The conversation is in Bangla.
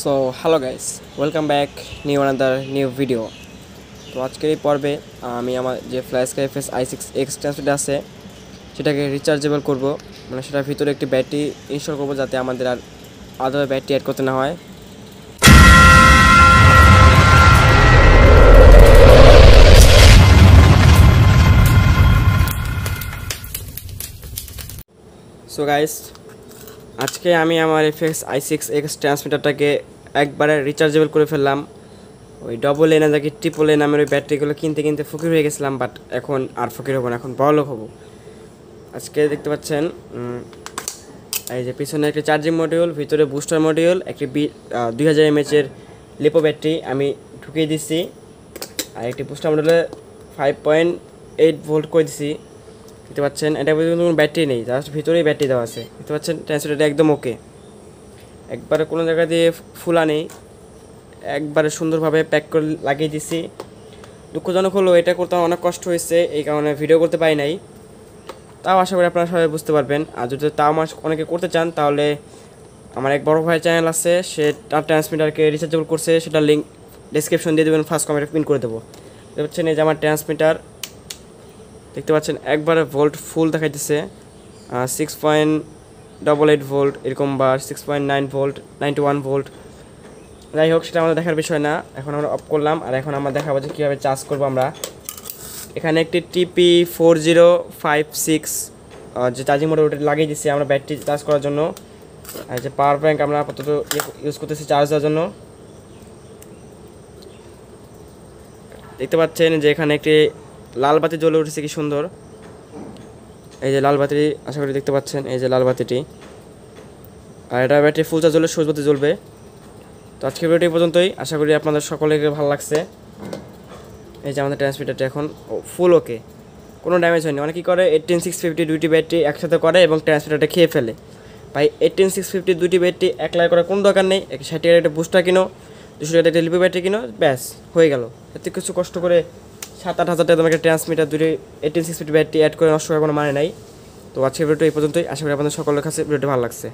So hello guys, welcome back new another new video. তো আজকের এই পর্বে আমি আমার যে ফ্ল্যাশ এফএস i6x ট্রান্সমিটার আছে সেটাকে রিচার্জেবল করব, মানে সেটার ভিতরে একটি ব্যাটারি ইনস্টল করব যাতে আমাদের আর আলাদা ব্যাটারি অ্যাড করতে না হয়। সো গাইস, আজকে আমি আমার এফএস i6x ট্রান্সমিটারটাকে একবারে রিচার্জেবল করে ফেললাম। ওই ডবল এ না যাকে ট্রিপল এ নামের ওই ব্যাটারিগুলো কিনতে কিনতে ফকির হয়ে গেছিলাম, বাট এখন আর ফকির হবো না, এখন বড়লোক হবো। আজকে দেখতে পাচ্ছেন এই যে পিছনে একটি চার্জিং মডিউল, ভিতরে বুস্টার মডিউল, একটি 2000 mAh লিপো ব্যাটারি আমি ঢুকিয়ে দিচ্ছি, আর একটি বুস্টার মডিউলে 5.8 ভোল্ট করে দিচ্ছি। দেখতে পাচ্ছেন এটা কোনো ব্যাটারি নেই, জাস্ট ভিতরেই ব্যাটারি দেওয়া আছে। দেখতে পাচ্ছেন ট্রান্সমিটারটা একদম ওকে, একবারে কোনো জায়গা দিয়ে ফুলা নেই, একবারে সুন্দরভাবে প্যাক করে লাগিয়ে দিচ্ছি। দুঃখজনক হলো এটা করতে অনেক কষ্ট হয়েছে, এই কারণে ভিডিও করতে পারি নাই। তাও আশা করি আপনারা সবাই বুঝতে পারবেন। আর যদি তাও আমার অনেকে করতে চান তাহলে আমার এক বড় ভাইয়ের চ্যানেল আছে, সে তার ট্রান্সমিটারকে রিচার্জেবল করছে, সেটার লিঙ্ক ডিসক্রিপশন দিয়ে দেবেন, ফার্স্ট কমেন্টে পিন করে দেবো। দেখতে পাচ্ছেন এই যে আমার ট্রান্সমিটার, দেখতে পাচ্ছেন একবারে ভোল্ট ফুল দেখাইতেছে, 6.88 ভোল্ট এরকম, বা 6.9 ভোল্ট, 91 ভোল্ট। যাই হোক, সেটা আমাদের দেখার বিষয় না। এখন আমরা অফ করলাম, আর এখন আমরা দেখাবো যে কীভাবে চার্জ করবো আমরা। এখানে একটি TP4056 যে চার্জিং মোটর ওটা লাগিয়ে দিচ্ছি আমরা ব্যাটারি চার্জ করার জন্য। আর যে পাওয়ার ব্যাঙ্ক আমরা আপাতত ইউজ করতেছি চার্জ দেওয়ার জন্য। দেখতে পাচ্ছেন যে এখানে একটি লাল বাতি জ্বলে উঠেছে, কি সুন্দর। এই যে লাল বাতি, আশা করি দেখতে পাচ্ছেন, এই যে লাল বাতিটি। আর এটা ব্যাটারি ফুল চার্জ হলে সবুজ বাতি জ্বলবে। তো আজকের ভিডিওটি পর্যন্তই, আশা করি আপনাদের সকলের ভালো লাগছে। এই যে আমাদের ট্রান্সমিটারটা এখন ফুল ওকে, কোনো ড্যামেজ হয়নি। অনেক কী করে 18650 দুইটি ব্যাটারি একসাথে করে এবং ট্রান্সমিটারটা খেয়ে ফেলে। ভাই 18650 দুইটি ব্যাটারি এক লাখ করার কোনো দরকার নেই। 60 টাকার একটা বুস্টার কিনো, 200 টাকার একটা লিপো ব্যাটারি কিনো, ব্যাস হয়ে গেল। এতে কিছু কষ্ট করে 7-8 হাজার টাকা তোমাকে ট্রান্সমিটার দুটি 18650 ব্যাটারি অ্যাড করে নষ্ট করার কোনো মানে নাই। তো আজকের ভিডিওটা এই পর্যন্তই, আশা করি আপনাদের সকলের কাছে ভিডিওটি ভালো লাগছে।